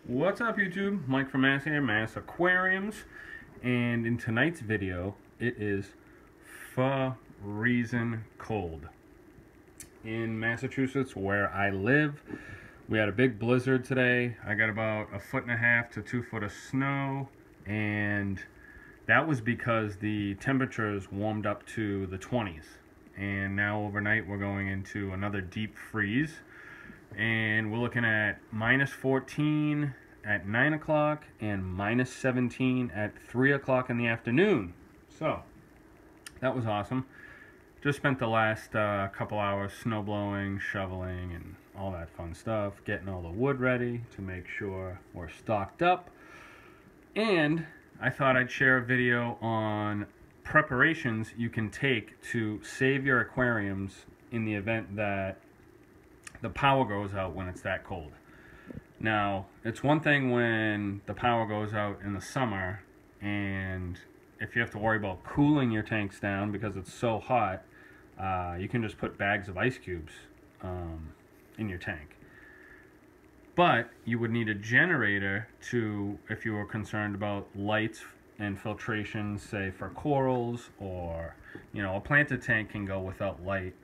What's up, YouTube? Mike from Mass here, Mass Aquariums, and in tonight's video it is freezing cold. In Massachusetts, where I live, we had a big blizzard today. I got about 1.5 to 2 foot of snow, and that was because the temperatures warmed up to the 20s, and now overnight we're going into another deep freeze. And we're looking at -14 at 9 o'clock and -17 at 3 o'clock in the afternoon. So that was awesome. Just spent the last couple hours snow blowing, shoveling, and all that fun stuff, getting all the wood ready to make sure we're stocked up. And I thought I'd share a video on preparations you can take to save your aquariums in the event that the power goes out when it's that cold. Now, it's one thing when the power goes out in the summer, and if you have to worry about cooling your tanks down because it's so hot, you can just put bags of ice cubes in your tank. But you would need a generator to, if you were concerned about lights and filtration, say for corals, or a planted tank can go without light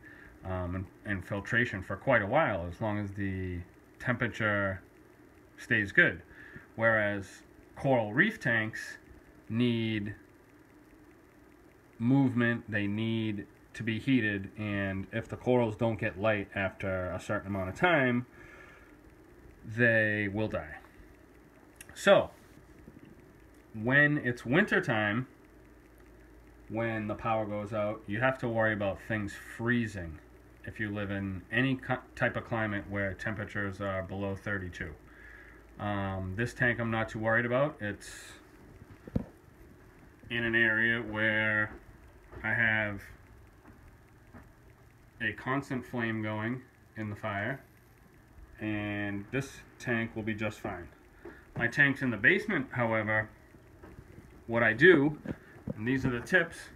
and filtration for quite a while, as long as the temperature stays good. Whereas coral reef tanks need movement, they need to be heated, and if the corals don't get light after a certain amount of time, they will die. So when it's winter time, when the power goes out, you have to worry about things freezing if you live in any type of climate where temperatures are below 32. This tank I'm not too worried about. It's in an area where I have a constant flame going in the fire, and this tank will be just fine. My tanks in the basement, however, what I do, and these are the tips,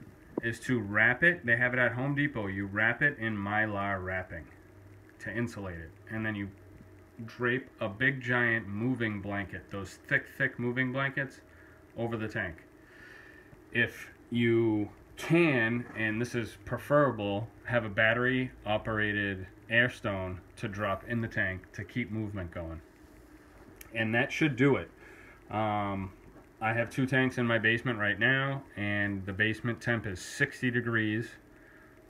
is to wrap it. They have it at Home Depot. You wrap it in Mylar wrapping to insulate it, and then you drape a big giant moving blanket, those thick moving blankets, over the tank. If you can, and this is preferable, have a battery operated air stone to drop in the tank to keep movement going, and that should do it. I have 2 tanks in my basement right now, and the basement temp is 60 degrees,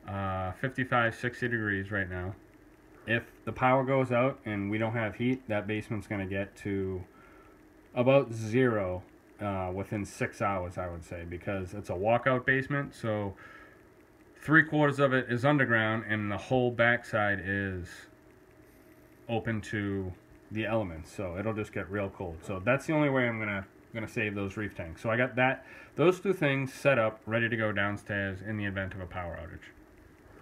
55, 60 degrees right now. If the power goes out and we don't have heat, that basement's going to get to about 0 within 6 hours, I would say, because it's a walkout basement, so 3/4 of it is underground, and the whole backside is open to the elements, so it'll just get real cold. So that's the only way I'm gonna save those reef tanks. So I got those 2 things set up, ready to go downstairs in the event of a power outage.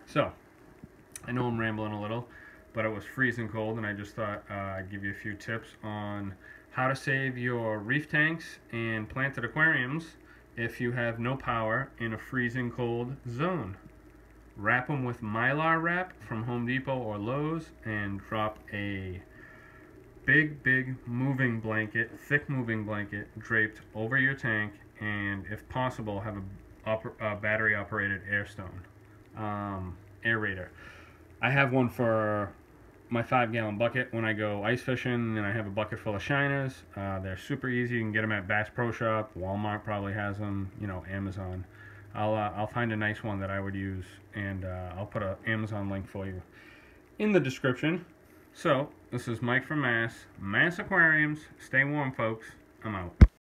So I know I'm rambling a little, but it was freezing cold, and I just thought I'd give you a few tips on how to save your reef tanks and planted aquariums if you have no power in a freezing cold zone. Wrap them with Mylar wrap from Home Depot or Lowe's, and drop a big moving blanket, thick moving blanket, draped over your tank, and if possible have a battery operated air stone, aerator. I have one for my 5-gallon bucket when I go ice fishing, and I have a bucket full of shiners. They're super easy. You can get them at Bass Pro Shop. Walmart probably has them, Amazon. I'll find a nice one that I would use, and I'll put an Amazon link for you in the description. So this is Mike from Mass Aquariums. Stay warm, folks. I'm out.